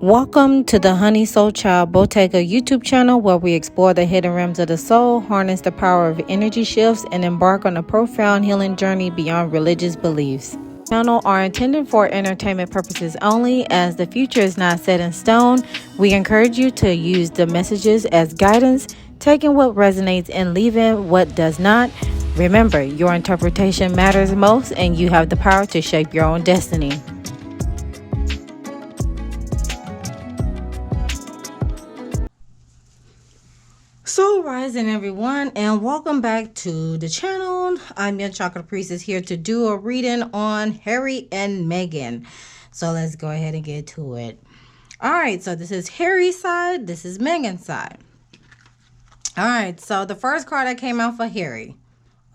Welcome to the Honey Soul Child Bottega YouTube channel, where we explore the hidden realms of the soul, harness the power of energy shifts, and embark on a profound healing journey beyond religious beliefs. This channel are intended for entertainment purposes only. As the future is not set in stone, we encourage you to use the messages as guidance, taking what resonates and leaving what does not. Remember, your interpretation matters most, and you have the power to shape your own destiny. So rising everyone, and welcome back to the channel. I'm your Chakra priestess here to do a reading on Harry and Meghan. So let's go ahead and get to it. All right, so this is Harry's side, this is Meghan's side. All right, so the first card that came out for Harry.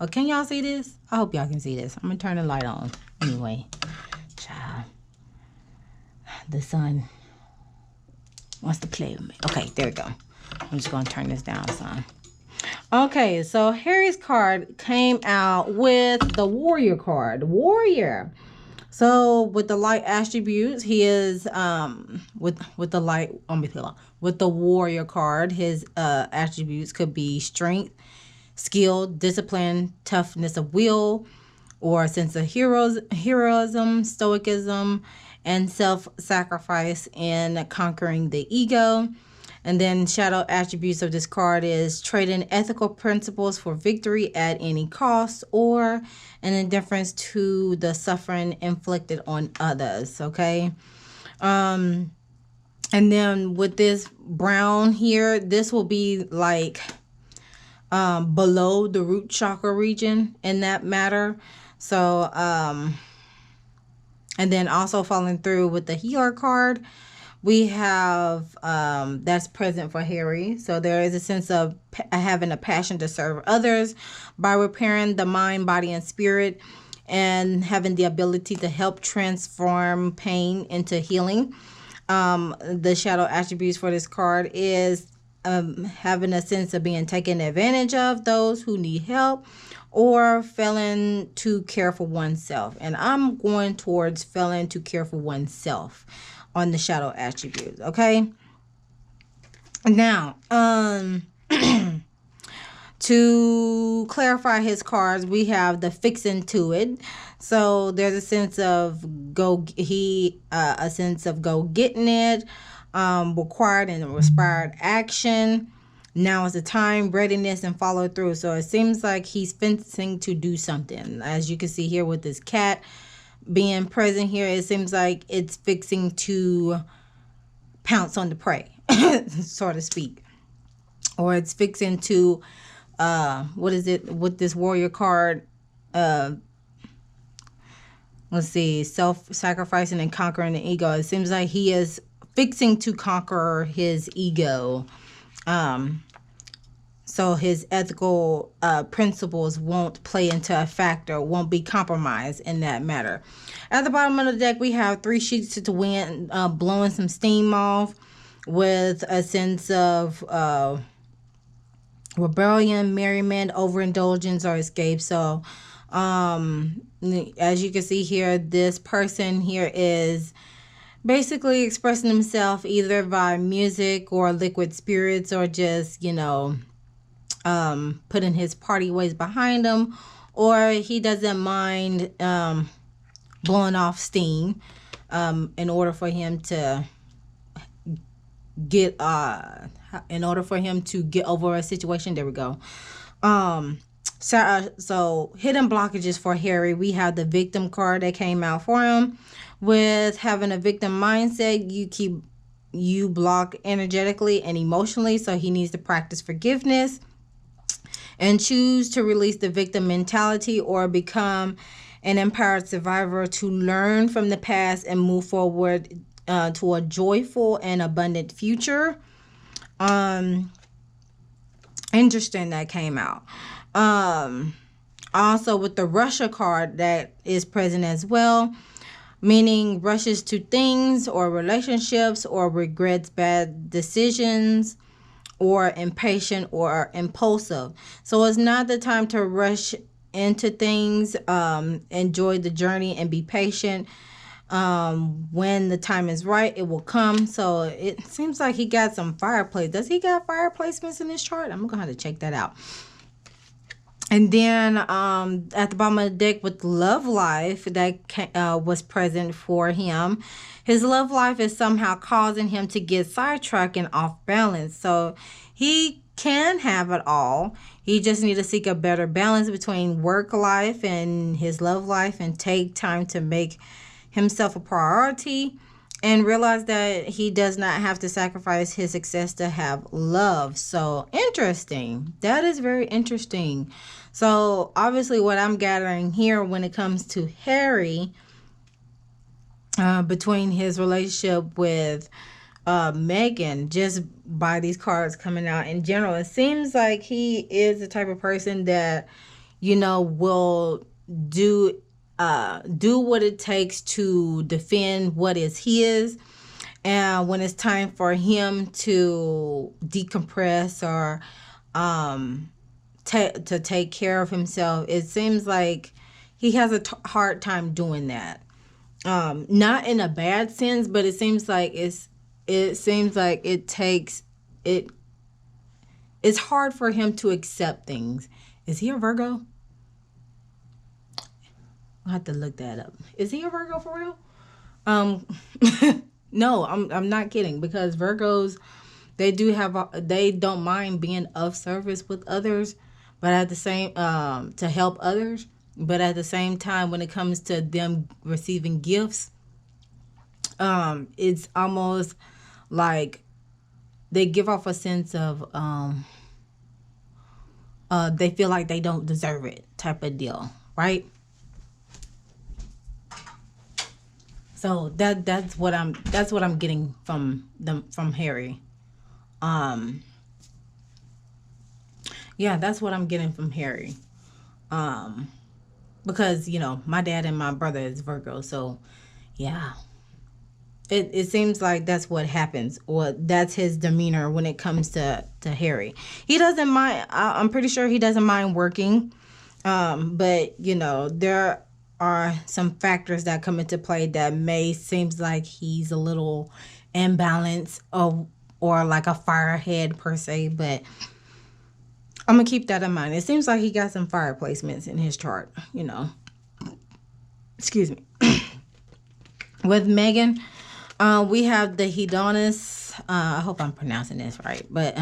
Oh, can y'all see this? I hope y'all can see this. I'm gonna turn the light on anyway. Child, the sun wants to play with me. Okay, there we go. I'm just going to turn this down, son. Okay, so Harry's card came out with the Warrior card. Warrior. So with the light attributes, he is with the Warrior card, his attributes could be strength, skill, discipline, toughness of will, or a sense of heroism, stoicism, and self-sacrifice in conquering the ego. And then shadow attributes of this card is trading ethical principles for victory at any cost, or an indifference to the suffering inflicted on others. Okay. And then with this brown here, this will be like below the root chakra region in that matter. So and then also following through with the healer card, we have that's present for Harry. So there is a sense of having a passion to serve others by repairing the mind, body, and spirit, and having the ability to help transform pain into healing. The shadow attributes for this card is having a sense of being taken advantage of, those who need help, or failing to care for oneself. And I'm going towards failing to care for oneself on the shadow attributes. Okay, now to clarify his cards, we have the fixing to it. So there's a sense of a sense of go getting it, required and inspired action. Now is the time, readiness, and follow through. So it seems like he's fixing to do something, as you can see here with this cat being present here. It seems like it's fixing to pounce on the prey, so to speak, or it's fixing to what is it with this Warrior card? Let's see, self-sacrificing and conquering the ego. It seems like he is fixing to conquer his ego, so his ethical principles won't play into a factor, won't be compromised in that matter. At the bottom of the deck, we have 3 sheets to the wind, blowing some steam off with a sense of rebellion, merriment, overindulgence, or escape. So as you can see here, this person here is basically expressing himself either by music or liquid spirits, or just, you know, putting his party ways behind him, or he doesn't mind blowing off steam in order for him to get over a situation. There we go. So hidden blockages for Harry, we have the victim card that came out for him. With having a victim mindset, you block energetically and emotionally, so he needs to practice forgiveness and choose to release the victim mentality, or become an empowered survivor to learn from the past and move forward to a joyful and abundant future. Interesting that came out. Also with the Russia card that is present as well, meaning rushes to things or relationships, or regrets bad decisions, or impatient or impulsive. So it's not the time to rush into things. Enjoy the journey and be patient. When the time is right, it will come. So it seems like he got some fireplace. Does he got fire placements in his chart? I'm gonna have to check that out. And then at the bottom of the deck with love life that was present for him. His love life is somehow causing him to get sidetracked and off balance. So he can have it all. He just needs to seek a better balance between work life and his love life and take time to make himself a priority and realize that he does not have to sacrifice his success to have love. So interesting. That is very interesting. So obviously what I'm gathering here when it comes to Harry, between his relationship with Meghan, just by these cards coming out in general, it seems like he is the type of person that, will do what it takes to defend what is his. And when it's time for him to decompress or to take care of himself, it seems like he has a hard time doing that. Not in a bad sense, but it seems like it's hard for him to accept things. Is he a Virgo? I'll have to look that up. Is he a Virgo for real? No, I'm not kidding, because Virgos, they don't mind being of service with others, but at the same to help others, but at the same time when it comes to them receiving gifts, it's almost like they give off a sense of they feel like they don't deserve it type of deal, right? So that's what I'm getting from Harry. Yeah, that's what I'm getting from Harry. Because my dad and my brother is Virgo, so yeah. It seems like that's what happens, or that's his demeanor when it comes to Harry. He doesn't mind. I'm pretty sure he doesn't mind working, but there are some factors that come into play that seems like he's a little imbalanced or like a firehead per se, but I'm gonna keep that in mind. It seems like he got some fire placements in his chart, Excuse me. With Meghan, we have the hedonist. I hope I'm pronouncing this right, but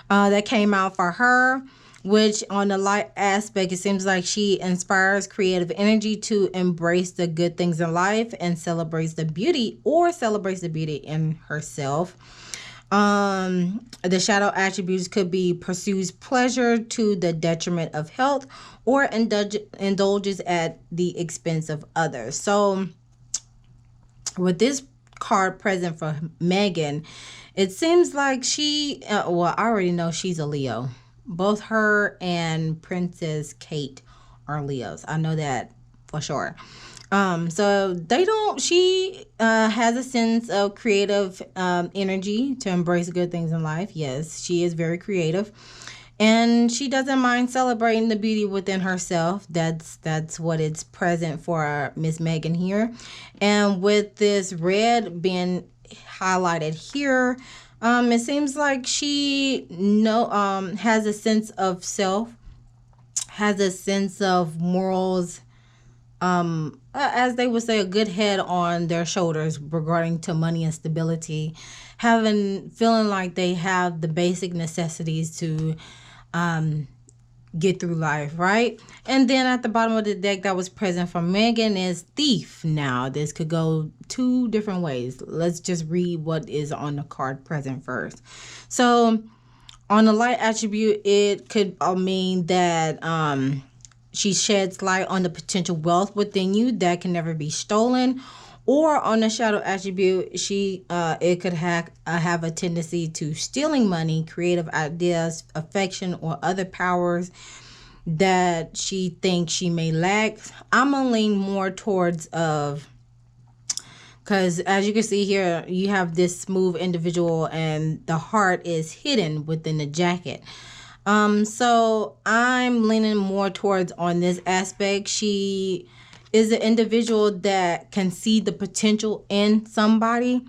that came out for her, which on the light aspect, it seems like she inspires creative energy to embrace the good things in life and celebrates the beauty in herself. The shadow attributes could be pursues pleasure to the detriment of health or indulges at the expense of others. So with this card present for Meghan, it seems like she, I already know she's a Leo. Both her and Princess Kate are Leos. I know that for sure. So she has a sense of creative energy to embrace good things in life. Yes, she is very creative. And she doesn't mind celebrating the beauty within herself. That's what it's present for Miss Meghan here. And with this red being highlighted here, it seems like she has a sense of self, has a sense of morals, as they would say, a good head on their shoulders regarding to money and stability, feeling like they have the basic necessities to get through life, right? And then at the bottom of the deck that was present for Meghan is thief. Now this could go two different ways. Let's just read what is on the card present first. So on the light attribute, it could mean that she sheds light on the potential wealth within you that can never be stolen. Or on the shadow attribute, it could have a tendency to stealing money, creative ideas, affection, or other powers that she thinks she may lack. I'm gonna lean more towards because as you can see here, you have this smooth individual, and the heart is hidden within the jacket. So I'm leaning more towards on this aspect. She is an individual that can see the potential in somebody,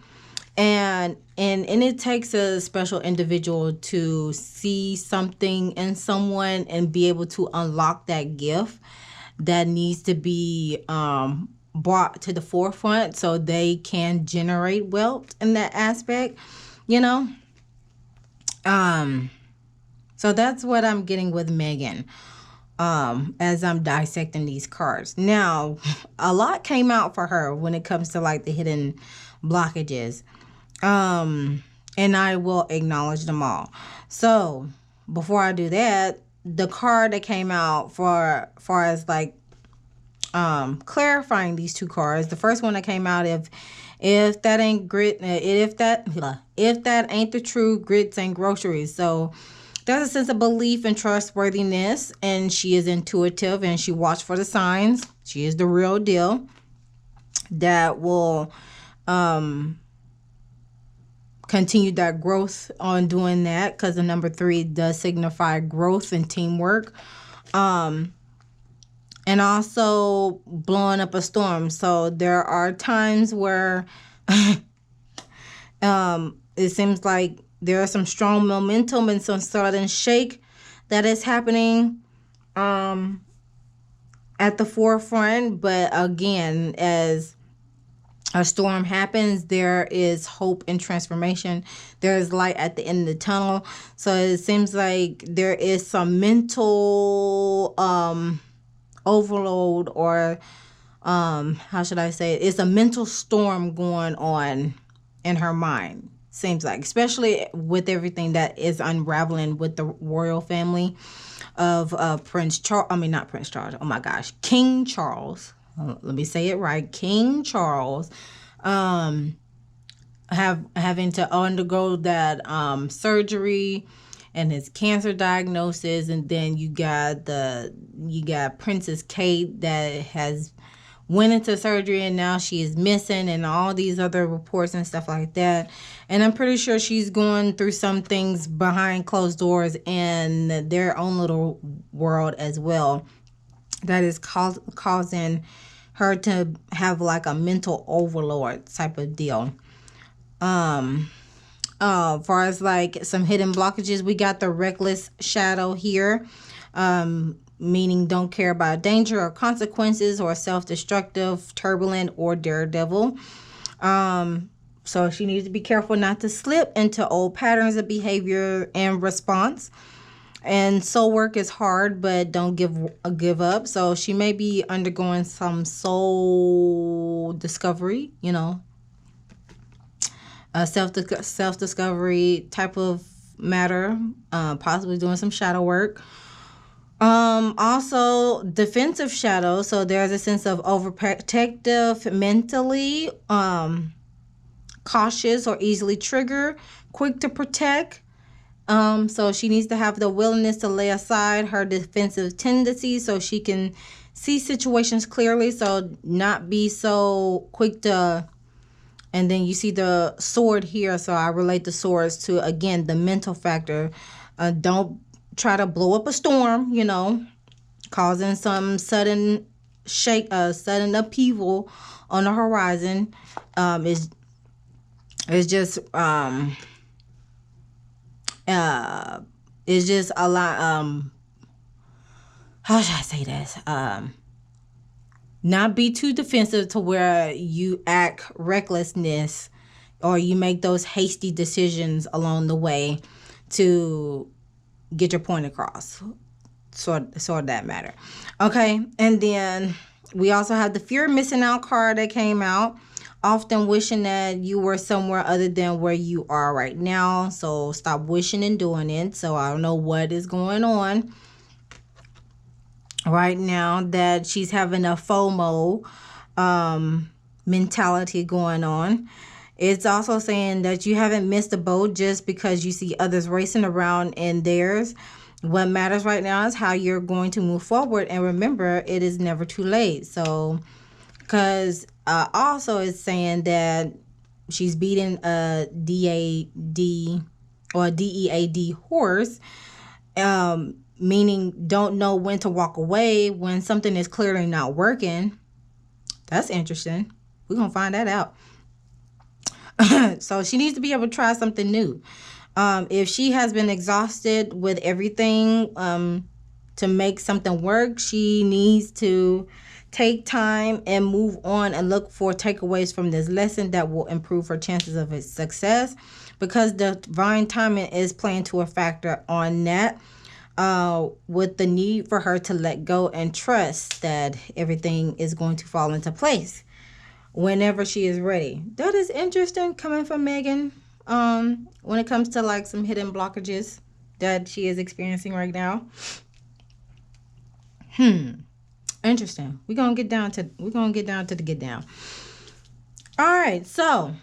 and it takes a special individual to see something in someone and be able to unlock that gift that needs to be brought to the forefront so they can generate wealth in that aspect, you know. So that's what I'm getting with Meghan as I'm dissecting these cards. Now, a lot came out for her when it comes to like the hidden blockages. And I will acknowledge them all. So before I do that, the card that came out for far as like clarifying these two cards, the first one that came out, if that ain't grit, if that ain't the truth, grits ain't groceries. So there's a sense of belief and trustworthiness, and she is intuitive and she watches for the signs. She is the real deal that will continue that growth on doing that, because the number 3 does signify growth and teamwork. And also blowing up a storm. So there are times where it seems like there is some strong momentum and some sudden shake that is happening at the forefront. But again, as a storm happens, there is hope and transformation. There is light at the end of the tunnel. So it seems like there is some mental overload, or how should I say it? It's a mental storm going on in her mind. Seems like, especially with everything that is unraveling with the royal family of Prince Charles. I mean, not Prince Charles. Oh my gosh, King Charles. Let me say it right. King Charles, having to undergo that surgery and his cancer diagnosis, and then you got Princess Kate that has went into surgery and now she is missing, and all these other reports and stuff like that. And I'm pretty sure she's going through some things behind closed doors in their own little world as well, that is causing her to have like a mental overload type of deal. Far as like some hidden blockages, we got the reckless shadow here, meaning don't care about danger or consequences, or self-destructive, turbulent, or daredevil. So she needs to be careful not to slip into old patterns of behavior and response. And soul work is hard, but don't give up. So she may be undergoing some soul discovery, you know, a self-discovery type of matter, possibly doing some shadow work. Also defensive shadow. So there's a sense of overprotective, mentally, cautious or easily triggered, quick to protect. So she needs to have the willingness to lay aside her defensive tendencies so she can see situations clearly. So not be so quick to, and then you see the sword here. So I relate the swords to, again, the mental factor. Don't try to blow up a storm, you know, causing some sudden sudden upheaval on the horizon. It's just it's just a lot. How should I say this? Not be too defensive to where you act recklessness, or you make those hasty decisions along the way to get your point across. Sort of that matter. Okay, and then we also have the fear of missing out card that came out. Often wishing that you were somewhere other than where you are right now. So stop wishing and doing it. So I don't know what is going on right now, that she's having a FOMO mentality going on. It's also saying that you haven't missed a boat just because you see others racing around in theirs. What matters right now is how you're going to move forward. And remember, it is never too late. So, because also it's saying that she's beating a DAD or DEAD horse, meaning don't know when to walk away when something is clearly not working. That's interesting. We're going to find that out. So she needs to be able to try something new. If she has been exhausted with everything to make something work, she needs to take time and move on and look for takeaways from this lesson that will improve her chances of its success, because the divine timing is playing to a factor on that, with the need for her to let go and trust that everything is going to fall into place whenever she is ready. That is interesting coming from Meghan. When it comes to like some hidden blockages that she is experiencing right now. Interesting. We're gonna get down to the get down. All right, so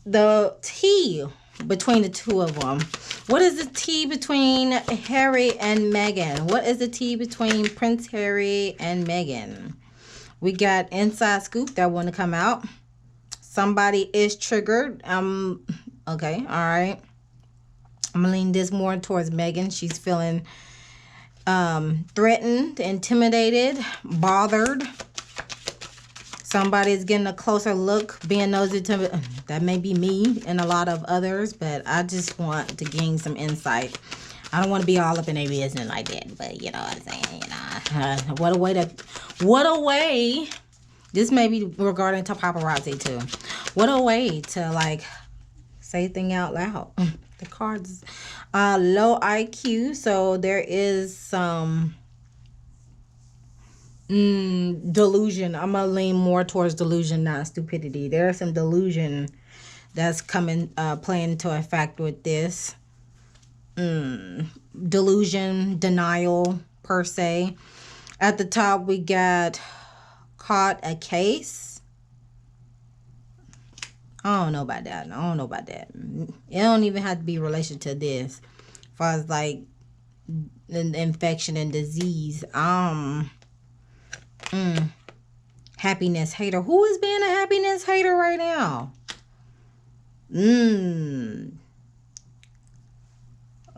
the tea between the two of them. What is the tea between Harry and Meghan? What is the tea between Prince Harry and Meghan? We got inside scoop that want to come out. Somebody is triggered. Okay, all right. I'm gonna lean this more towards Meghan. She's feeling threatened, intimidated, bothered. Somebody's getting a closer look, being nosy to, that may be me and a lot of others, but I just want to gain some insight. I don't want to be all up in their business like that, but you know what I'm saying, you know. What a way, this may be regarding to paparazzi too. What a way to like say thing out loud. The cards, low IQ, so there is some delusion. I'm gonna lean more towards delusion, not stupidity. There's some delusion that's coming, playing into effect with this. Delusion, denial, per se. At the top, we got caught a case. I don't know about that. It don't even have to be relation to this. As far as like infection and disease. Happiness hater. Who is being a happiness hater right now?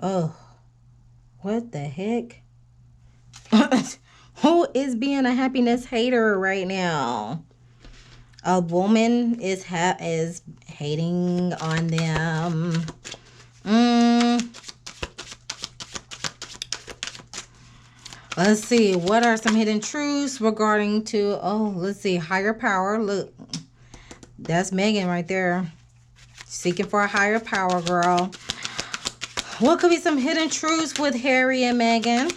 Oh, what the heck? Who is being a happiness hater right now? A woman is hating on them. Let's see. What are some hidden truths regarding to, let's see, higher power. Look, that's Meghan right there. Seeking for a higher power, girl. What could be some hidden truths with Harry and Meghan?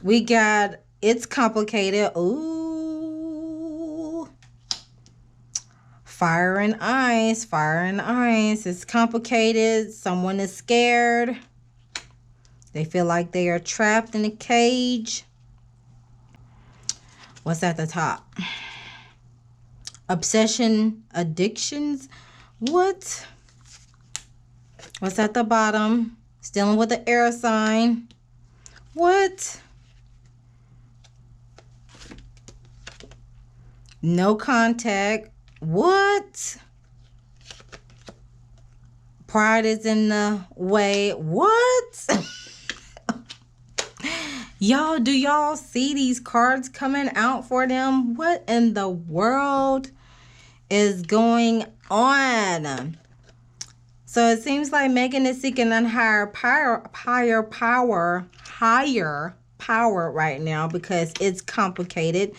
We got, it's complicated. Ooh. Fire and ice. It's complicated. Someone is scared. They feel like they are trapped in a cage. What's at the top? Obsession, addictions. What? What's at the bottom? Dealing with the air sign. What? No contact. What? Pride is in the way. What? Y'all, do y'all see these cards coming out for them? What in the world is going on? So it seems like Meghan is seeking a higher power right now because it's complicated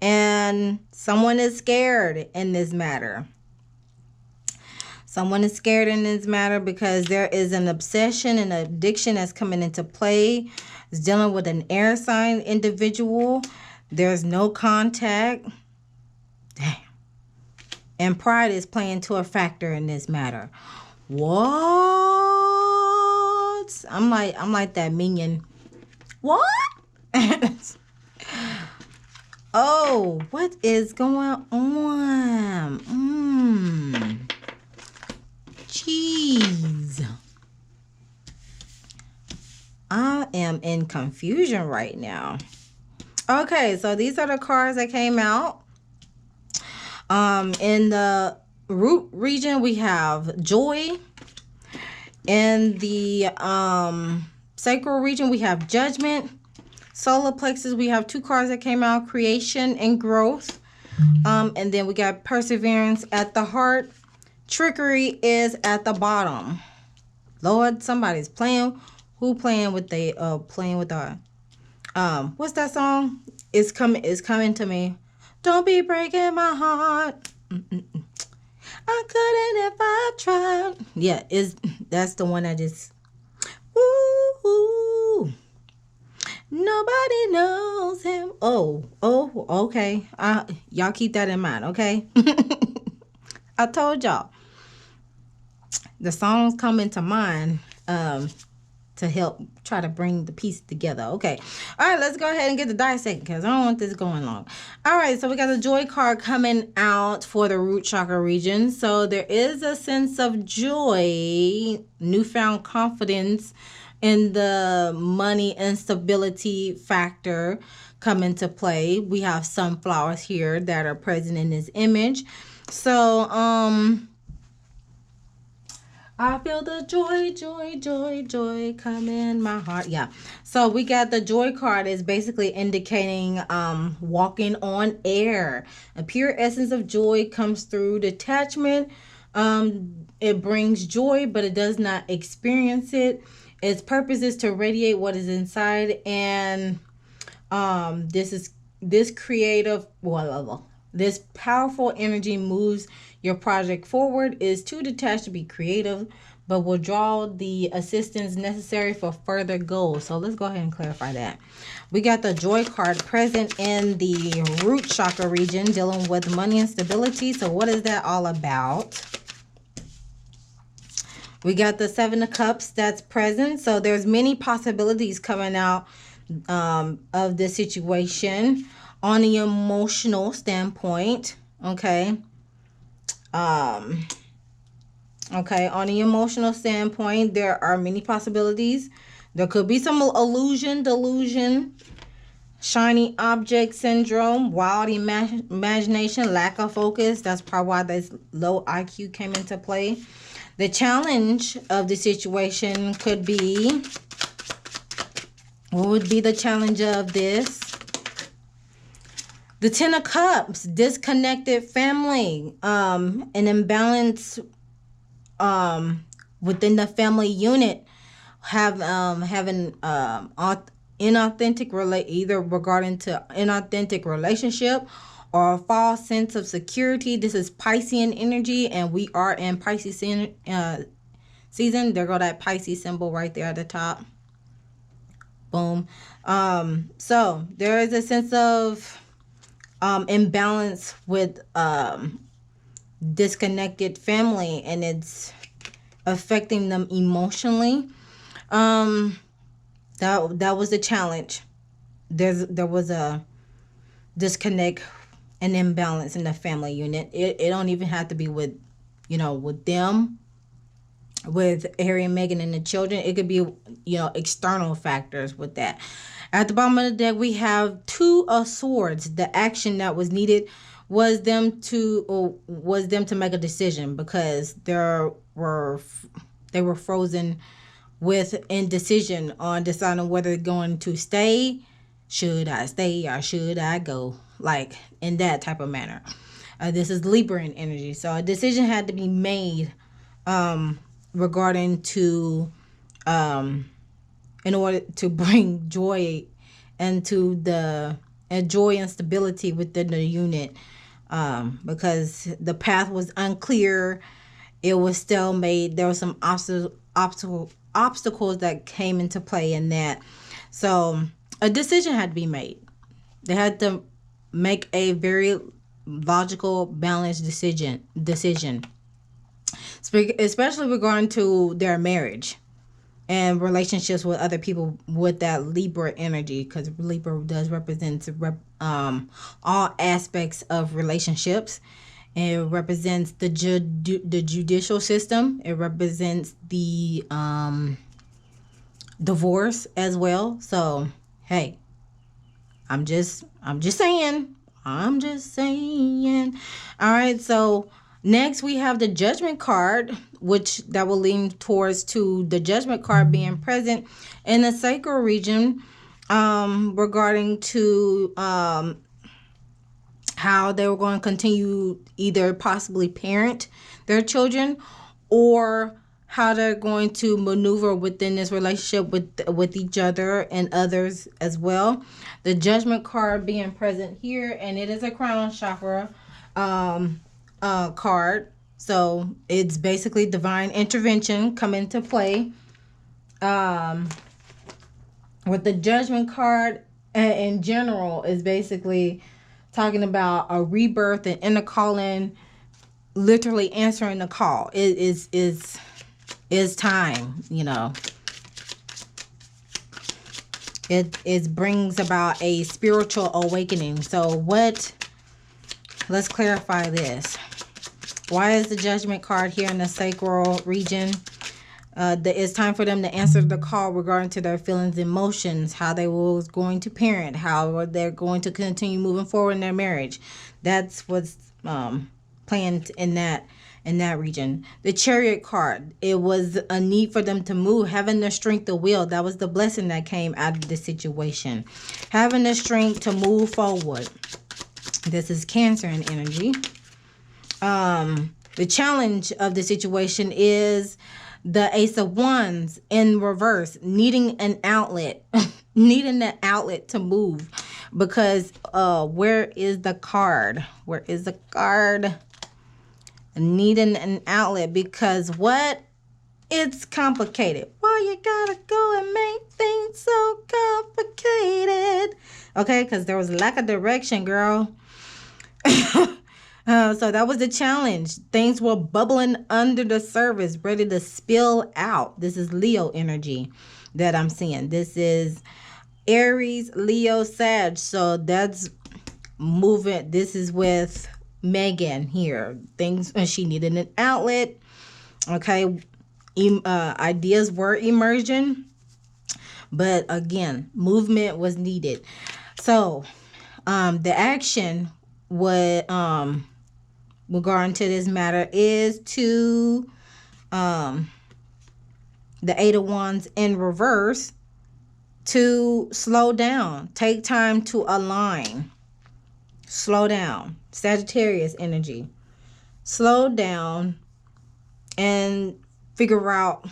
and someone is scared in this matter. Someone is scared in this matter because there is an obsession and addiction that's coming into play. It's dealing with an air sign individual. There's no contact. Damn. And pride is playing to a factor in this matter. What? I'm like that minion. What? Oh, what is going on? Jeez. I am in confusion right now. Okay, so these are the cards that came out. In the root region, we have joy. In the Sacral region, we have Judgment. Solar plexus, we have 2 cards that came out, Creation and Growth. And then we got Perseverance at the heart. Trickery is at the bottom. Lord, somebody's playing. Who playing with our what's that song? It's coming to me. Don't be breaking my heart. I couldn't if I tried. Yeah, that's the one I just ooh. Nobody knows him. Oh, okay. Y'all keep that in mind, okay? I told y'all. The songs come into mind to help try to bring the piece together. Okay. All right, let's go ahead and get the dissect because I don't want this going long. All right, so we got the joy card coming out for the root chakra region. So there is a sense of joy, newfound confidence in the money instability factor come into play. We have sunflowers here that are present in this image. So, I feel the joy come in my heart. Yeah. So we got the joy card is basically indicating walking on air. A pure essence of joy comes through detachment. It brings joy, but it does not experience it. Its purpose is to radiate what is inside, and this creative, this powerful energy moves your project forward, is too detached to be creative, but will draw the assistance necessary for further goals. So let's go ahead and clarify that. We got the joy card present in the root chakra region dealing with money and stability. So what is that all about? We got the 7 of Cups that's present. So there's many possibilities coming out of this situation on the emotional standpoint. Okay. Okay, on the emotional standpoint, there are many possibilities. There could be some delusion, shiny object syndrome, wild imagination, lack of focus. That's probably why this low IQ came into play. The challenge of the situation could be, what would be the challenge of this? The 10 of Cups, disconnected family, an imbalance within the family unit, having inauthentic either regarding to inauthentic relationship or a false sense of security. This is Piscean energy, and we are in Pisces season. There go that Pisces symbol right there at the top. Boom. So there is a sense of imbalance with disconnected family, and it's affecting them emotionally. That was the challenge. There was a disconnect and imbalance in the family unit. It don't even have to be with them, with Harry and Meghan and the children. It could be external factors with that. At the bottom of the deck, we have 2 of Swords. The action that was needed was them to make a decision, because they were frozen with indecision on deciding whether they're going to stay. Should I stay or should I go? Like in that type of manner. This is Libran energy, so a decision had to be made regarding to in order to bring joy into joy and stability within the unit, because the path was unclear. It was still made. There were some obstacles that came into play in that. So a decision had to be made. They had to make a very logical, balanced decision, especially regarding to their marriage and relationships with other people with that Libra energy, because Libra does represent all aspects of relationships. It represents the judicial system. It represents the divorce as well. So hey, I'm just saying. All right, so next we have the Judgment card, which that will lean towards to the Judgment card being present in the sacral region, regarding to how they were going to continue either possibly parent their children, or how they're going to maneuver within this relationship with each other and others as well. The Judgment card being present here, and it is a crown chakra card. So it's basically divine intervention come into play. With the Judgment card in general is basically talking about a rebirth and inner calling, literally answering the call. It is time, you know. It brings about a spiritual awakening. So let's clarify this. Why is the Judgment card here in the sacral region? It's time for them to answer the call regarding to their feelings, emotions, how they were going to parent, how they're going to continue moving forward in their marriage. That's what's planned in that region. The Chariot card, it was a need for them to move, having the strength of will. That was the blessing that came out of the situation. Having the strength to move forward. This is Cancer in energy. The challenge of the situation is the Ace of Wands in reverse, needing an outlet, needing an outlet to move. Because where is the card? Where is the card? Needing an outlet because what? It's complicated. Why you gotta go and make things so complicated? Okay, because there was lack of direction, girl. So that was the challenge. Things were bubbling under the surface, ready to spill out. This is Leo energy that I'm seeing. This is Aries, Leo, Sag. So that's moving. This is with Meghan here. Things, she needed an outlet. Okay. Ideas were emerging. But again, movement was needed. So the action would regarding to this matter is to the Eight of Wands in reverse, to slow down, take time to align, slow down. Sagittarius energy, slow down and figure out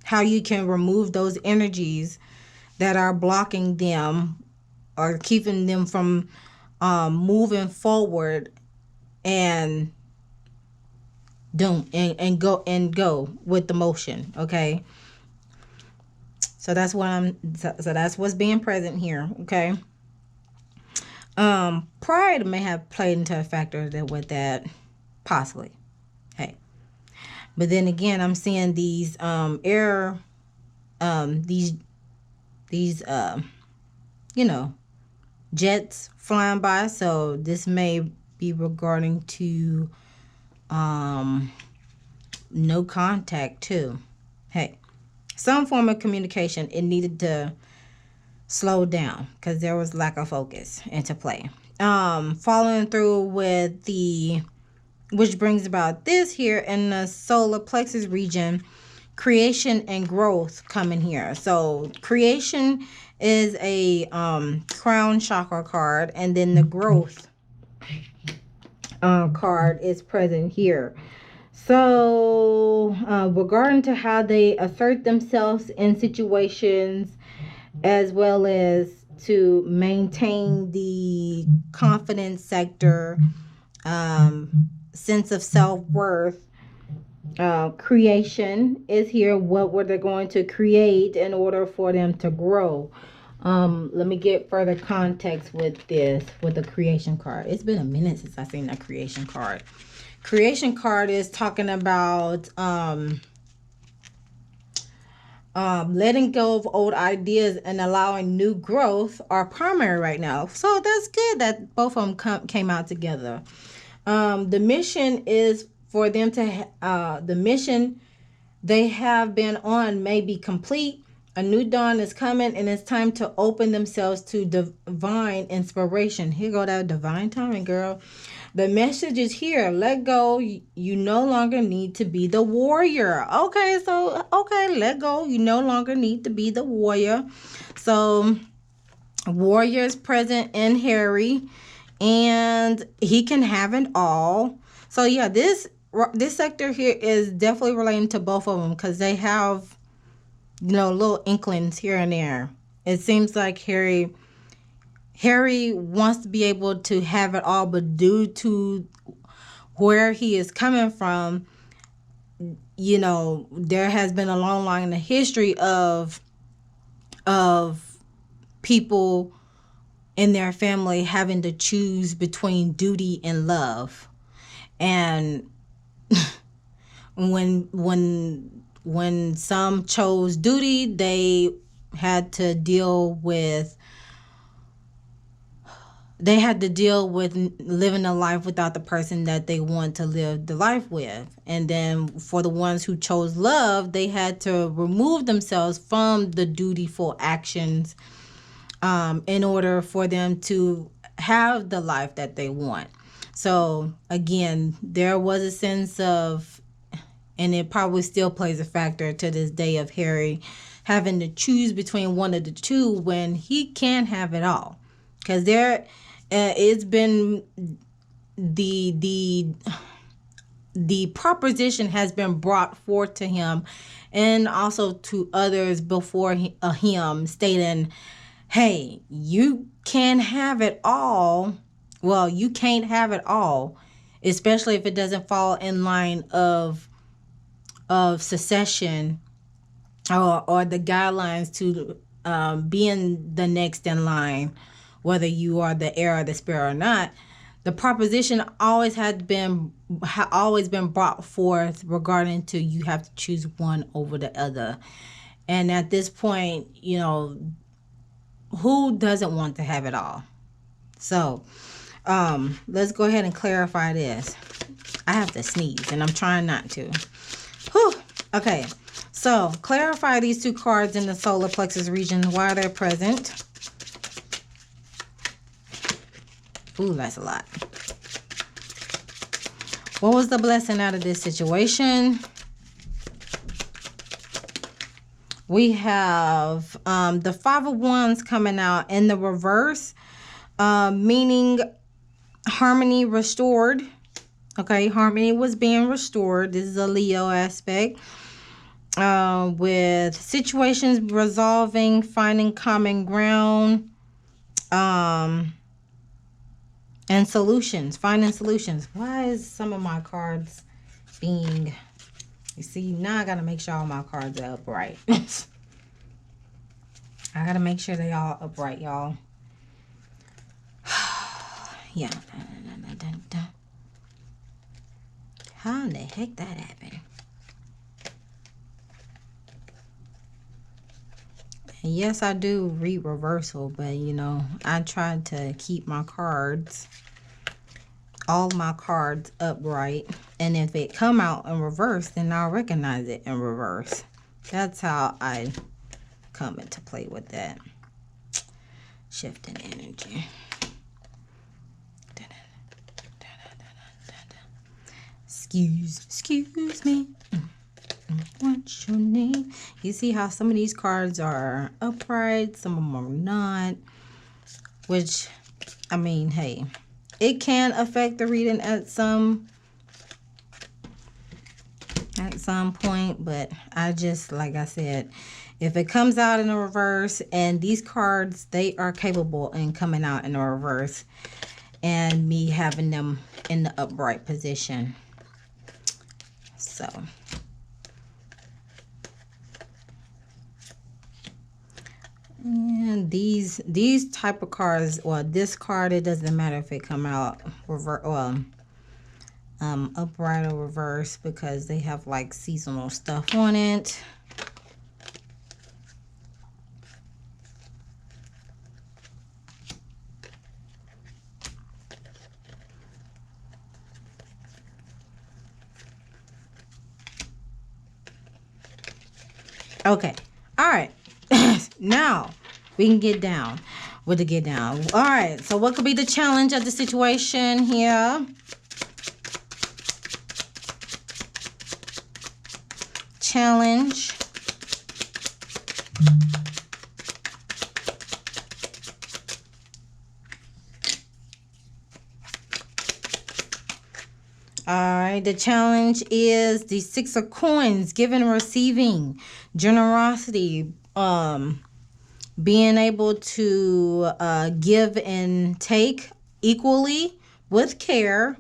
how you can remove those energies that are blocking them or keeping them from moving forward and go with the motion. Okay, so that's what that's what's being present here. Okay, pride may have played into a factor with that, possibly. Hey, but then again, I'm seeing these jets flying by, so this may be regarding to no contact too. Hey, some form of communication, it needed to slow down because there was lack of focus into play. Following through with which brings about this here in the solar plexus region, creation and growth coming here. So creation is a crown chakra card, and then the growth card is present here. So regarding to how they assert themselves in situations, as well as to maintain the confidence sector, sense of self-worth. Creation is here. What were they going to create in order for them to grow? Let me get further context with this, with the creation card. It's been a minute since I've seen that creation card. Creation card is talking about letting go of old ideas and allowing new growth are primary right now. So that's good that both of them came out together. The mission is for them to the mission they have been on may be complete. A new dawn is coming, and it's time to open themselves to divine inspiration. Here go that divine timing, girl. The message is here. Let go. You no longer need to be the warrior. Okay, so, okay, let go. You no longer need to be the warrior. So, warrior is present in Harry, and he can have it all. So, yeah, this sector here is definitely relating to both of them because they have, little inklings here and there. It seems like Harry wants to be able to have it all, but due to where he is coming from, there has been a long line in the history of people in their family having to choose between duty and love. And when some chose duty, they had to deal with living a life without the person that they want to live the life with. And then for the ones who chose love, they had to remove themselves from the dutiful actions in order for them to have the life that they want. So again, there was a sense of, and it probably still plays a factor to this day, of Harry having to choose between one of the two when he can't have it all. Because it's been the proposition has been brought forth to him and also to others before him, stating, hey, you can't have it all. Well, you can't have it all, especially if it doesn't fall in line of succession or the guidelines to being the next in line, whether you are the heir or the spare or not. The proposition always been brought forth regarding to you have to choose one over the other. And at this point, who doesn't want to have it all? So let's go ahead and clarify this. I have to sneeze and I'm trying not to. Whew. Okay, so clarify these two cards in the solar plexus region, why they're present. Ooh, that's a lot. What was the blessing out of this situation? We have the Five of Wands coming out in the reverse, meaning harmony restored. Okay, harmony was being restored. This is a Leo aspect. With situations resolving, finding common ground, and solutions, finding solutions. Why is some of my cards being, you see, now I gotta make sure all my cards are upright. I gotta make sure they all upright, y'all. Yeah. How in the heck that happened? And yes, I do read reversal, but I try to keep my cards, all my cards, upright. And if it come out in reverse, then I'll recognize it in reverse. That's how I come into play with that. Shifting energy. Excuse me. What's your name? You see how some of these cards are upright, some of them are not. Which, I mean, hey, it can affect the reading at some point, but I just, like I said, if it comes out in the reverse, and these cards, they are capable in coming out in the reverse, and me having them in the upright position. So and these type of cards, well, this card, it doesn't matter if it come out upright or reverse, because they have like seasonal stuff on it. Okay, all right. Now we can get down with the get down. All right. So what could be the challenge of the situation here? Challenge. All right, the challenge is the 6 of coins, giving and receiving, generosity, being able to give and take equally with care.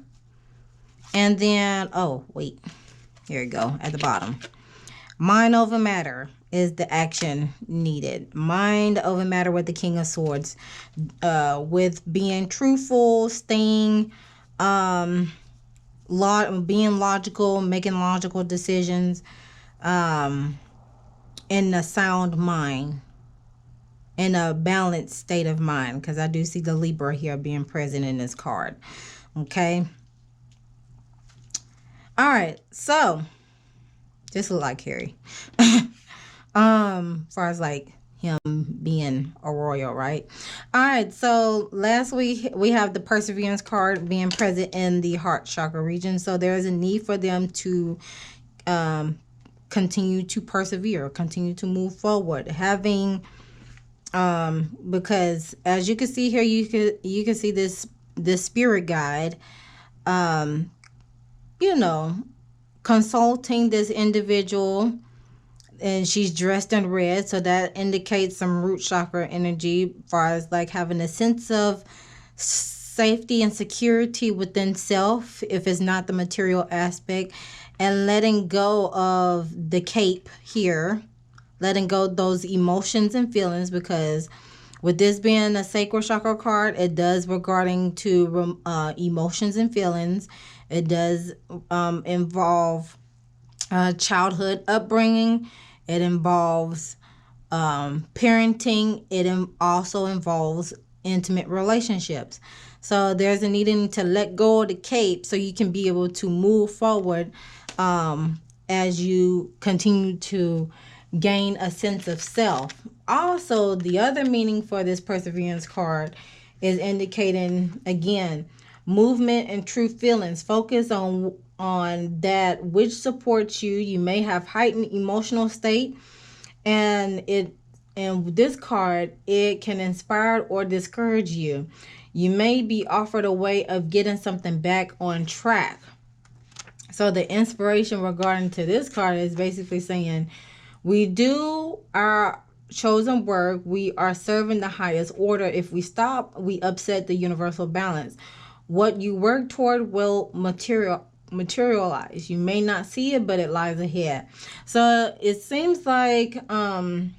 And then, oh, wait, here we go at the bottom. Mind over matter is the action needed. Mind over matter with the King of Swords, with being truthful, staying, being logical, making logical decisions, in a sound mind, in a balanced state of mind, because I do see the Libra here being present in this card. Okay. All right. So this look like Harry. As far as like him being a royal, right? All right, so last week we have the perseverance card being present in the heart chakra region. So there is a need for them to continue to persevere, continue to move forward, having because as you can see here, you can see this spirit guide, you know, consulting this individual. And she's dressed in red, so that indicates some root chakra energy, as far as like having a sense of safety and security within self, if it's not the material aspect, and letting go of the cape here, letting go of those emotions and feelings, because with this being a sacral chakra card, it does regarding to emotions and feelings. It does involve childhood upbringing. It involves parenting. It also involves intimate relationships. So there's a needing to let go of the cape so you can be able to move forward as you continue to gain a sense of self. Also, the other meaning for this perseverance card is indicating, again, movement and true feelings. Focus on that which supports you. You may have heightened emotional state, and this card, it can inspire or discourage you. You may be offered a way of getting something back on track. So the inspiration regarding to this card is basically saying, we do our chosen work, we are serving the highest order. If we stop, we upset the universal balance. What you work toward will materialize. You may not see it, but it lies ahead. So it seems like and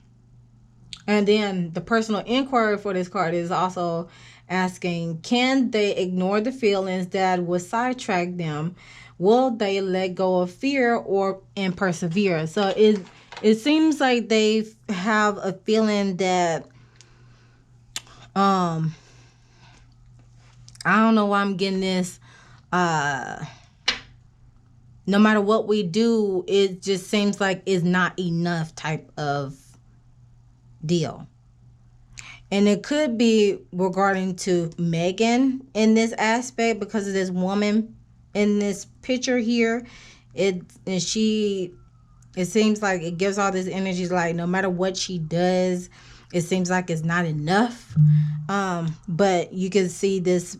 then the personal inquiry for this card is also asking, can they ignore the feelings that would sidetrack them? Will they let go of fear and persevere? So it seems like they have a feeling that I don't know why I'm getting this. No matter what we do, it just seems like it's not enough type of deal. And it could be regarding to Meghan in this aspect, because of this woman in this picture here. It seems like it gives all this energy, like no matter what she does, it seems like it's not enough. But you can see this,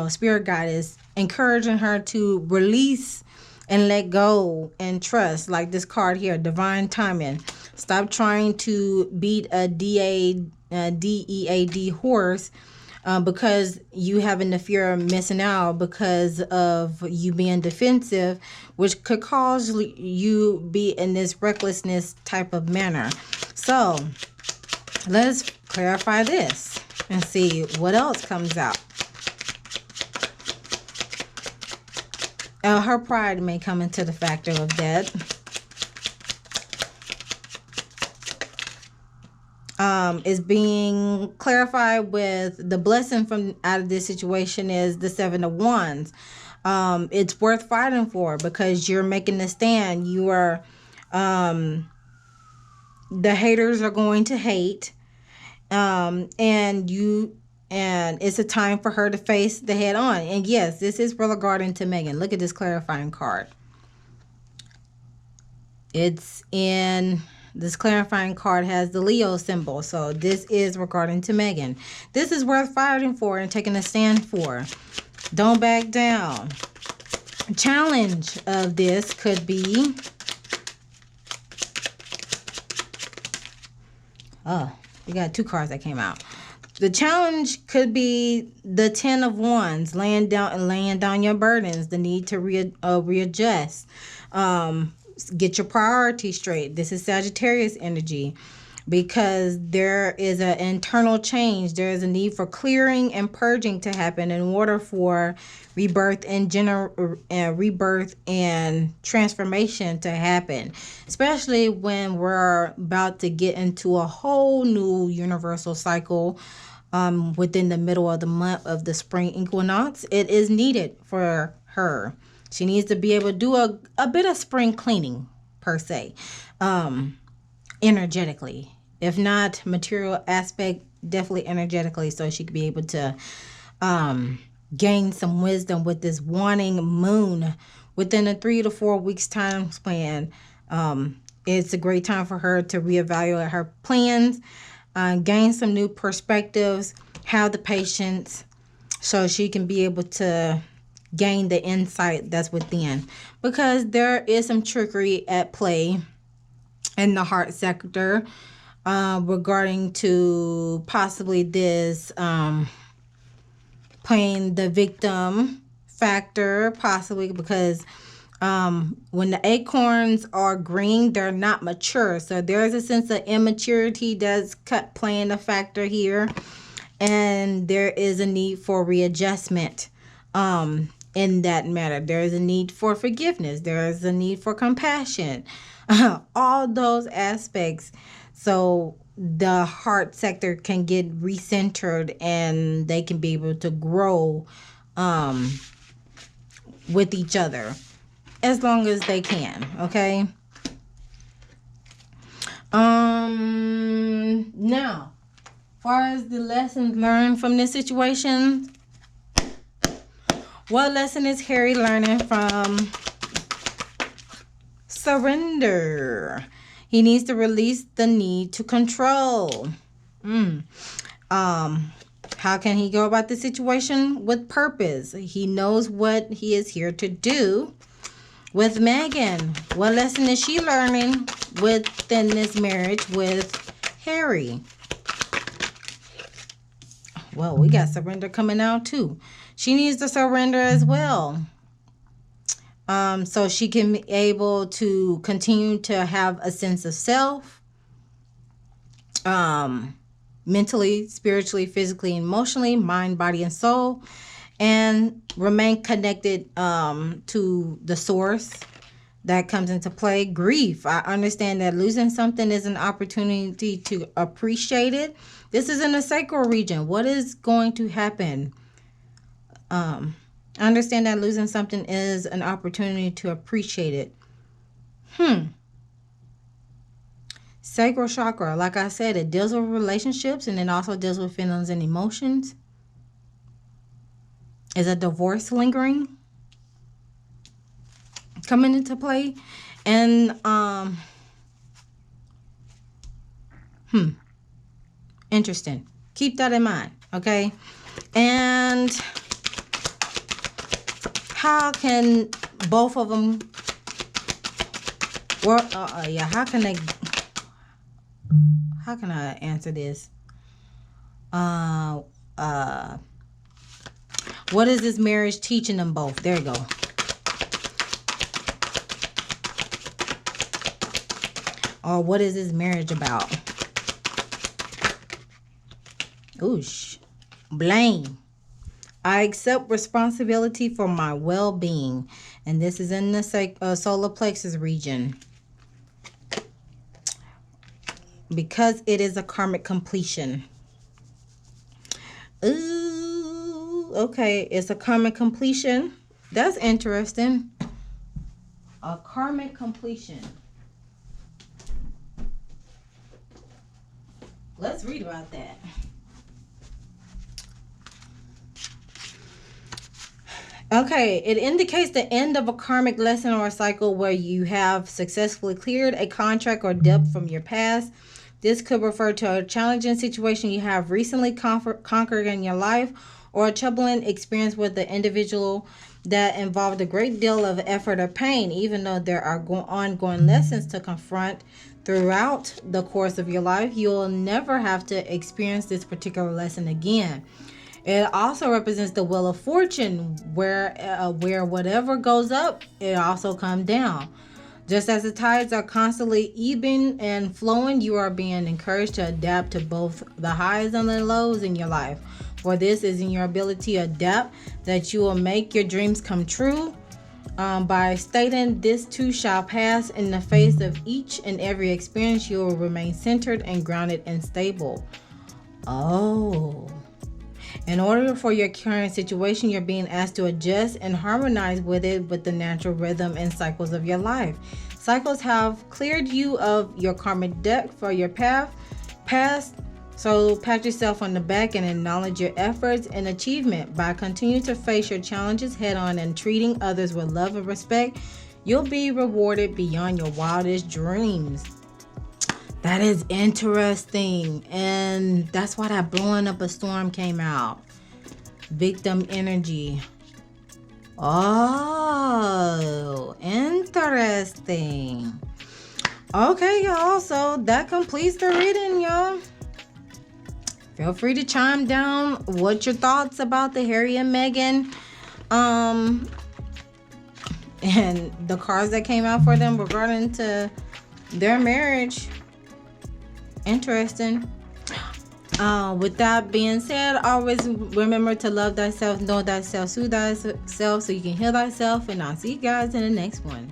spirit guide is encouraging her to release and let go and trust. Like this card here, divine timing. Stop trying to beat a DEAD horse because you having the fear of missing out because of you being defensive, which could cause you be in this recklessness type of manner. So let's clarify this and see what else comes out. Her pride may come into the factor of that. Is being clarified with the blessing from out of this situation is the 7 of Wands. It's worth fighting for because you're making a stand. You are, the haters are going to hate. And it's a time for her to face the head on. And yes, this is regarding to Meghan. Look at this clarifying card. It's in this clarifying card has the Leo symbol. So this is regarding to Meghan. This is worth fighting for and taking a stand for. Don't back down. Challenge of this could be, oh, we got 2 cards that came out. The challenge could be the 10 of Wands, laying down your burdens, the need to readjust, get your priorities straight. This is Sagittarius energy, because there is an internal change. There is a need for clearing and purging to happen in order for rebirth and transformation to happen, especially when we're about to get into a whole new universal cycle within the middle of the month of the spring equinox. It is needed for her. She needs to be able to do a bit of spring cleaning, per se, energetically. If not material aspect, definitely energetically, so she could be able to gain some wisdom with this waning moon within a 3 to 4 weeks time span. It's a great time for her to reevaluate her plans, gain some new perspectives, have the patience, so she can be able to gain the insight that's within, because there is some trickery at play in the heart sector regarding to possibly this playing the victim factor, possibly because when the acorns are green, they're not mature. So there's a sense of immaturity that's playing a factor here. And there is a need for readjustment in that matter. There is a need for forgiveness. There is a need for compassion. All those aspects. So the heart sector can get recentered and they can be able to grow with each other as long as they can. Okay. Now, as far as the lessons learned from this situation, what lesson is Harry learning from surrender? He needs to release the need to control. How can he go about the situation? With purpose. He knows what he is here to do. With Meghan, what lesson is she learning within this marriage with Harry? Well, we got surrender coming out too. She needs to surrender as well. So she can be able to continue to have a sense of self, mentally, spiritually, physically, emotionally, mind, body, and soul, and remain connected to the source that comes into play. Grief. I understand that losing something is an opportunity to appreciate it. This is in the sacral region. What is going to happen? I understand that losing something is an opportunity to appreciate it. Sacral chakra, like I said, it deals with relationships and it also deals with feelings and emotions. Is a divorce lingering? Coming into play? And, interesting. Keep that in mind, okay? And how can both of them work? How can I answer this? What is this marriage teaching them both? There you go. Or what is this marriage about? Oosh. Blame. I accept responsibility for my well-being. And this is in the solar plexus region. Because it is a karmic completion. Ooh, okay. It's a karmic completion. That's interesting. A karmic completion. Let's read about that. Okay, it indicates the end of a karmic lesson or a cycle where you have successfully cleared a contract or debt from your past. This could refer to a challenging situation you have recently conquered in your life, or a troubling experience with the individual that involved a great deal of effort or pain. Even though there are ongoing lessons to confront throughout the course of your life, you'll never have to experience this particular lesson again. It also represents the wheel of fortune, where whatever goes up, it also comes down. Just as the tides are constantly ebbing and flowing, you are being encouraged to adapt to both the highs and the lows in your life. For this is in your ability to adapt that you will make your dreams come true. By stating this too shall pass, in the face of each and every experience, you will remain centered and grounded and stable. Oh. In order for your current situation, you're being asked to adjust and harmonize with it, with the natural rhythm and cycles of your life. Cycles have cleared you of your karmic debt for your past. So pat yourself on the back and acknowledge your efforts and achievement. By continuing to face your challenges head on and treating others with love and respect, you'll be rewarded beyond your wildest dreams. That is interesting. And that's why that blowing up a storm came out. Victim energy. Oh, interesting. Okay, y'all. So that completes the reading, y'all. Feel free to chime down. What's your thoughts about the Harry and Meghan? And the cards that came out for them regarding to their marriage. Interesting. With that being said, always remember to love thyself, know thyself, soothe thyself, so you can heal thyself. And I'll see you guys in the next one.